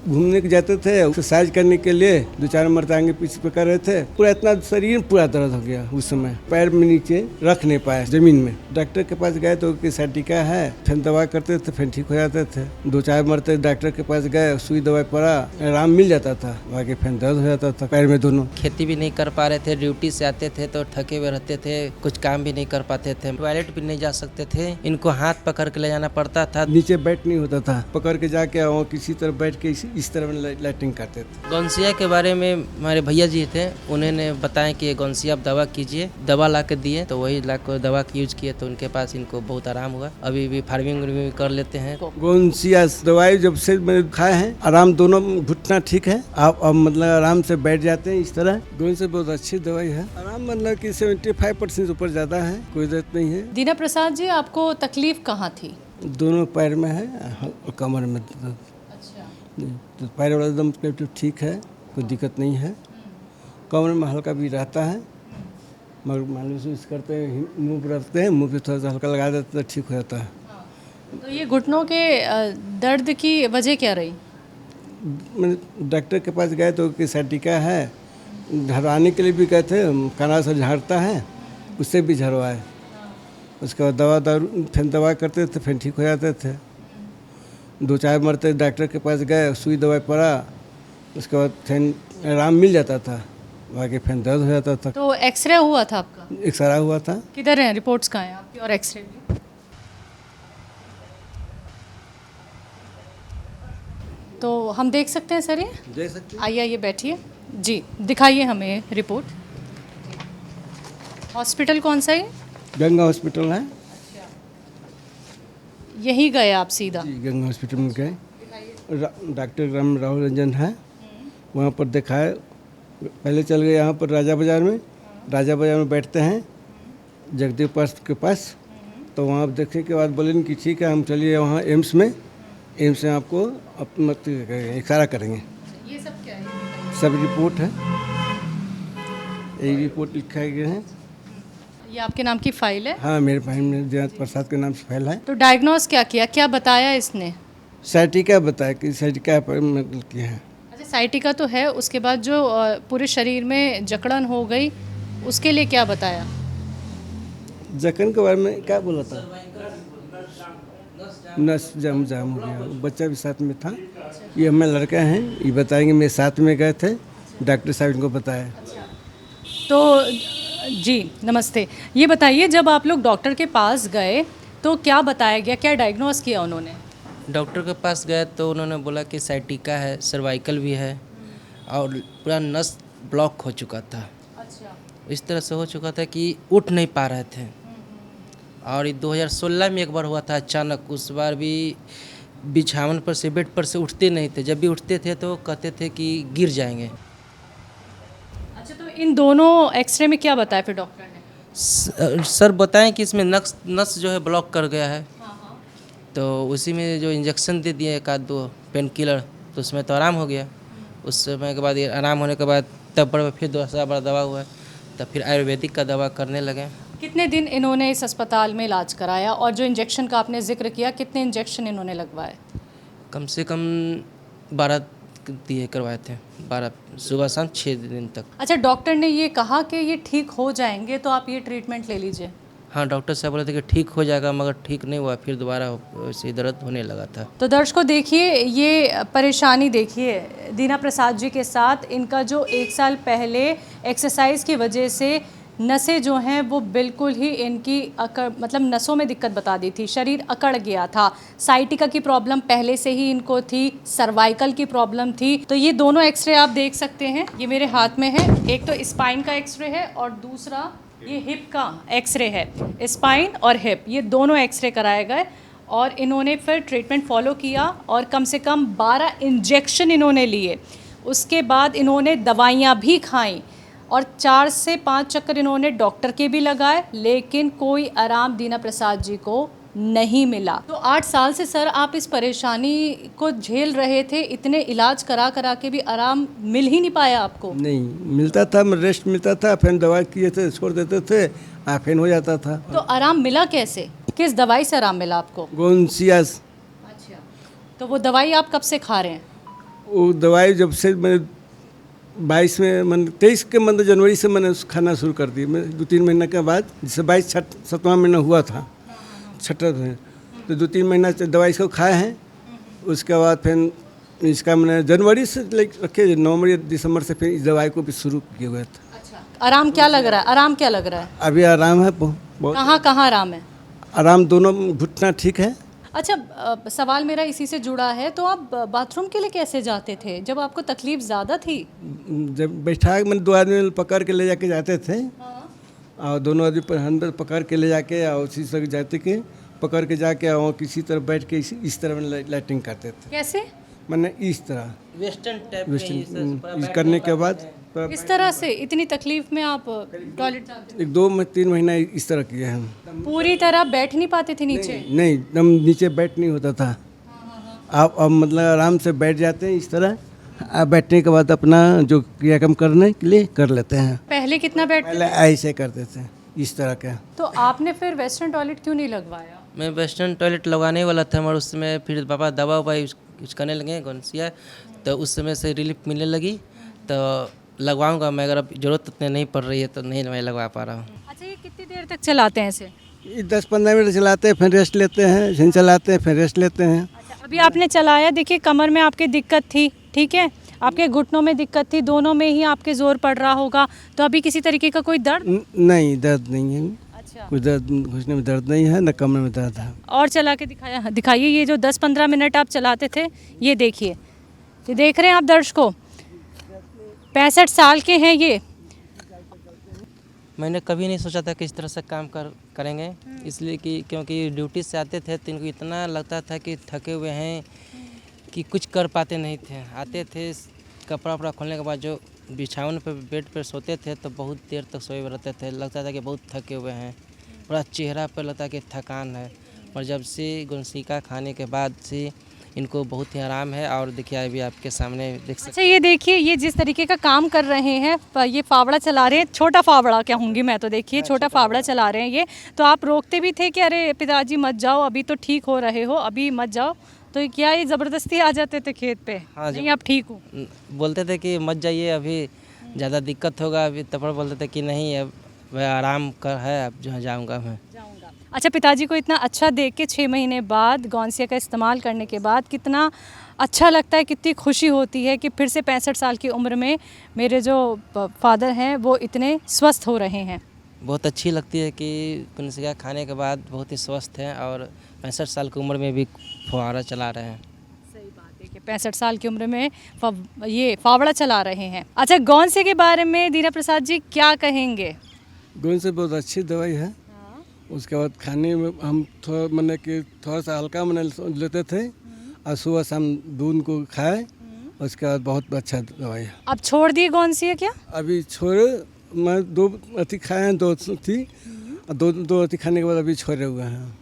घूमने के जाते थे, एक्सरसाइज करने के लिए 2-4 मरतबा आगे पीछे पे कर रहे थे, पूरा इतना शरीर पूरा दर्द हो गया। उस समय पैर में नीचे रख नहीं पाए जमीन में। डॉक्टर के पास गए तो साइटिका है, फिर दवा करते थे, फिर ठीक हो जाते थे। 2-4 मरतबा डॉक्टर के पास गए, सुई दवाई पड़ा, आराम मिल जाता था, बाकी फिर दर्द हो जाता था पैर में दोनों। खेती भी नहीं कर पा रहे थे, ड्यूटी से आते थे तो थके हुए रहते थे, कुछ काम भी नहीं कर पाते थे, टॉयलेट भी नहीं जा सकते थे, इनको हाथ पकड़ के ले जाना पड़ता था। नीचे बैठ नहीं होता था, पकड़ के जाके वहाँ किसी तरह बैठ के इस तरह लाइटिंग करते थे। गौनसिया के बारे में हमारे भैया जी थे, उन्होंने बताया कि गौनसिया आप दवा कीजिए, दवा ला के दिए तो वही ला कर दवा यूज किए तो उनके पास इनको बहुत आराम हुआ। अभी भी फार्मिंग भी कर लेते हैं। गौनसिया दवाई जब से मैंने खाए हैं, आराम दोनों घुटना ठीक है, आप अब मतलब आराम से बैठ जाते हैं इस तरह। गौन से बहुत अच्छी दवाई है, आराम मतलब कि 75% ऊपर ज़्यादा है, कोई जरूरत नहीं है। दीना प्रसाद जी, आपको तकलीफ कहाँ थी? दोनों पैर में है और कमर में। अच्छा। तो पैर वाला एकदम तो ठीक है, कोई दिक्कत नहीं है। कमर में हल्का भी रहता है, मगर मालिश करते हैं, मुँह पर रखते हैं, मुँह पे थोड़ा सा हल्का लगा देते तो ठीक हो जाता है। तो ये घुटनों के दर्द की वजह क्या रही? मैंने डॉक्टर के पास गए तो साइटिका है, झड़वाने के लिए भी गए थे, कनाल से झाड़ता है, उससे भी झड़वाए। उसके बाद दारू फिर दवा करते थे, फिर ठीक हो जाते थे। 2-4 मरतबा डॉक्टर के पास गए, सुई दवाई पड़ा, उसके बाद फिर आराम मिल जाता था, बाकी फिर दर्द हो जाता था। तो एक्सरे हुआ था आपका? एक्सरा हुआ था। किधर हैं रिपोर्ट्स कहाँ हैं आपकी और एक्सरे भी? तो हम देख सकते हैं सर ये? देख सकते हैं। आइए आइए बैठिए जी, दिखाइए हमें रिपोर्ट। हॉस्पिटल कौन सा है? गंगा हॉस्पिटल है यहीं गए आप सीधा? जी, गंगा हॉस्पिटल में गए। डॉक्टर राहुल रंजन है, वहाँ पर दिखाए। पहले चल गए यहाँ पर राजा बाज़ार में बैठते हैं जगदीप पार्क के पास। तो वहाँ देखने के बाद बोले कि ठीक है, हम चलिए वहाँ एम्स में आपको एक्सरा करेंगे। ये सब क्या है? सब रिपोर्ट है, यही रिपोर्ट लिखा गया है। ये आपके नाम की फाइल है? हाँ, मेरे भाई में दीना प्रसाद के नाम से फाइल है। तो डायग्नोस क्या किया, क्या बताया इसने? साइटिका बताया कि साइटिका पर मतलब किया है। अच्छा, साइटिका तो है, उसके बाद जो पूरे शरीर में जकड़न हो गई, उसके लिए क्या बताया? जखन के बारे में क्या बोला था? नस जाम हो गया, बच्चा भी साथ में था। ये हमारे लड़का हैं, ये बताएंगे, मेरे साथ में गए थे, डॉक्टर साहब इनको बताया। तो जी नमस्ते, ये बताइए जब आप लोग डॉक्टर के पास गए तो क्या बताया गया, क्या डायग्नोस किया उन्होंने? डॉक्टर के पास गए तो उन्होंने बोला कि साइटिका है, सर्वाइकल भी है और पूरा नस ब्लॉक हो चुका था। अच्छा। इस तरह से हो चुका था कि उठ नहीं पा रहे थे। और ये 2016 में एक बार हुआ था अचानक, उस बार भी बिछावन पर से, बेड पर से उठते नहीं थे, जब भी उठते थे तो कहते थे कि गिर जाएंगे। अच्छा, तो इन दोनों एक्सरे में क्या बताया फिर डॉक्टर ने? सर बताएं कि इसमें नस जो है ब्लॉक कर गया है। तो उसी में जो इंजेक्शन दे दिए 1-2 पेन किलर, तो उसमें तो आराम हो गया। उस समय के बाद ये आराम होने के बाद तब पर फिर दूसरा बार दवा हुआ, तब फिर आयुर्वेदिक का दवा करने लगे। कितने दिन इन्होंने इस अस्पताल में इलाज कराया, और जो इंजेक्शन का आपने जिक्र किया, कितने इंजेक्शन इन्होंने लगवाए? कम से कम 12 दिए करवाए थे, 12 सुबह शाम 6 दिन तक। अच्छा, डॉक्टर ने ये कहा कि ये ठीक हो जाएंगे तो आप ये ट्रीटमेंट ले लीजिए? हाँ, डॉक्टर साहब बोले थे कि ठीक हो जाएगा, मगर ठीक नहीं हुआ, फिर दोबारा वैसे दर्द होने लगा था। तो दर्शकों देखिए, ये परेशानी देखिए दीना प्रसाद जी के साथ। इनका जो 1 साल पहले एक्सरसाइज की वजह से नसें जो हैं वो बिल्कुल ही इनकी मतलब नसों में दिक्कत बता दी थी, शरीर अकड़ गया था। साइटिका की प्रॉब्लम पहले से ही इनको थी, सर्वाइकल की प्रॉब्लम थी। तो ये दोनों एक्सरे आप देख सकते हैं, ये मेरे हाथ में है। एक तो स्पाइन का एक्सरे है और दूसरा ये हिप का एक्सरे है। स्पाइन और हिप, ये दोनों एक्सरे कराए गए और इन्होंने फिर ट्रीटमेंट फॉलो किया और कम से कम 12 इंजेक्शन इन्होंने लिए। उसके बाद इन्होंने दवाइयाँ भी खाई और 4 से 5 चक्कर इन्होंने डॉक्टर के भी लगाए, लेकिन कोई आराम दीना प्रसाद जी को नहीं मिला। तो 8 साल से सर आप इस परेशानी को झेल रहे थे, इतने इलाज करा करा के भी आराम मिल ही नहीं पाया आपको? नहीं मिलता था, रेस्ट मिलता था, फिर दवा किए थे, छोड़ देते थे, फिर हो जाता था। तो आराम मिला कैसे, किस दवाई से आराम मिला आपको? गोनसिया। अच्छा, तो वो दवाई आप कब से खा रहे हैं? वो दवाई जब से मैंने 22 में मन 23 के मतलब जनवरी से मैंने खाना शुरू कर दी। मैं 2-3 महीने के बाद, जैसे 7वां महीना हुआ था, छठा में, तो 2-3 महीना से दवाई इसको खाए हैं। उसके बाद फिर इसका मैंने जनवरी से रखे, नवंबर या दिसंबर से फिर इस दवाई को भी शुरू किए हुए थे। अच्छा, आराम क्या लग रहा है? आराम क्या लग रहा है? अभी आराम है बहुत। कहाँ कहाँ आराम है? आराम दोनों, घुटना ठीक है। अच्छा, सवाल मेरा इसी से जुड़ा है, तो आप बाथरूम के लिए कैसे जाते थे जब आपको तकलीफ ज़्यादा थी? जब बैठा के मैंने 2 आदमी पकड़ के ले जाके जाते थे, और दोनों आदमी पर अंदर पकड़ के ले जाके और उसी से जाते के पकड़ के जाके और किसी तरह बैठ के इस तरह में लाइटिंग करते थे। कैसे? मैंने इस तरह वेस्टर्न टाइप वेस्टर्न करने के बाद इस तरह से इतनी तकलीफ में आप टॉयलेट जाते थे? 2-3 महीना इस तरह किए हैं। पूरी तरह बैठ नहीं पाते थे नीचे? नहीं, एकदम नीचे बैठ नहीं होता था। आप अब मतलब आराम से बैठ जाते हैं इस तरह। आप बैठने के बाद अपना जो क्रियाक्रम करने के लिए कर लेते हैं। पहले कितना बैठ? पहले ऐसे करते थे इस तरह के। तो आपने फिर वेस्टर्न टॉयलेट क्यों नहीं लगवाया? मैं वेस्टर्न टॉयलेट लगवाने वाला था, मगर उस समय फिर पापा दवा ववा यूज करने लगे गौनसिया, तो उस समय से रिलीफ मिलने लगी। तो लगवाऊंगा मैं, अगर अब ज़रूरत उतने नहीं पड़ रही है तो नहीं मैं लगवा पा रहा हूँ। अच्छा, ये कितनी देर तक चलाते हैं इसे? ये 10-15 मिनट चलाते हैं, फिर रेस्ट लेते हैं, फिर चलाते हैं, फिर रेस्ट लेते हैं। अच्छा, अभी आपने चलाया, देखिए कमर में आपकी दिक्कत थी, ठीक है, आपके घुटनों में दिक्कत थी, दोनों में ही आपके जोर पड़ रहा होगा, तो अभी किसी तरीके का कोई दर्द? नहीं, दर्द नहीं है। अच्छा, कोई दर्द, घुटने में दर्द नहीं है, न कमर में दर्द है। और चला के दिखाइए। ये जो 10-15 मिनट आप चलाते थे, ये देखिए, ये देख रहे हैं आप दर्शकों, 65 साल के हैं ये। मैंने कभी नहीं सोचा था कि इस तरह से काम करेंगे, इसलिए कि क्योंकि ड्यूटी से आते थे तो इनको इतना लगता था कि थके हुए हैं कि कुछ कर पाते नहीं थे। आते थे, कपड़ा वपड़ा खोलने के बाद जो बिछावन पर बेड पर सोते थे तो बहुत देर तक सोए रहते थे। लगता था कि बहुत थके हुए हैं, पूरा चेहरा पर लगता कि थकान है। और जब से गुणसिका खाने के बाद से इनको बहुत ही आराम है। और देखिए अभी आपके सामने देख सकते। अच्छा, ये देखिए, ये जिस तरीके का काम कर रहे हैं, ये फावड़ा चला रहे हैं, छोटा फावड़ा कहूँगी मैं तो, देखिए छोटा फावड़ा चला रहे हैं ये। तो आप रोकते भी थे कि अरे पिताजी मत जाओ, अभी तो ठीक हो रहे हो, अभी मत जाओ, तो क्या ये ज़बरदस्ती आ जाते थे खेत पे? हाँ, नहीं, आप ठीक हो? बोलते थे कि मत जाइए, अभी ज़्यादा दिक्कत होगा। अभी तब बोलते थे कि नहीं, अब वह आराम कर है, अब जो है जाऊँगा मैं। अच्छा, पिताजी को इतना अच्छा देख के 6 महीने बाद गौनसिया का इस्तेमाल करने के बाद कितना अच्छा लगता है, कितनी खुशी होती है कि फिर से 65 साल की उम्र में मेरे जो फादर हैं वो इतने स्वस्थ हो रहे हैं। बहुत अच्छी लगती है कि गुणसिका खाने के बाद बहुत ही स्वस्थ हैं और 65 साल की उम्र में भी फुहारा चला रहे हैं। सही बात है कि 65 साल की उम्र में ये फावड़ा चला रहे हैं। अच्छा, गौनसिया के बारे में दीना प्रसाद जी क्या कहेंगे? गोंद बहुत अच्छी दवाई है। उसके बाद खाने में हम थोड़ा मैंने कि थोड़ा सा हल्का मैंने लेते थे, और सुबह शाम दूध को खाए, उसके बाद बहुत अच्छा दवाई है। अब छोड़ दिए गौनसिया क्या? अभी छोड़े, मैं 2 अथी खाए हैं, 2 थी, और 2 अथी खाने के बाद अभी छोड़े हुए हैं।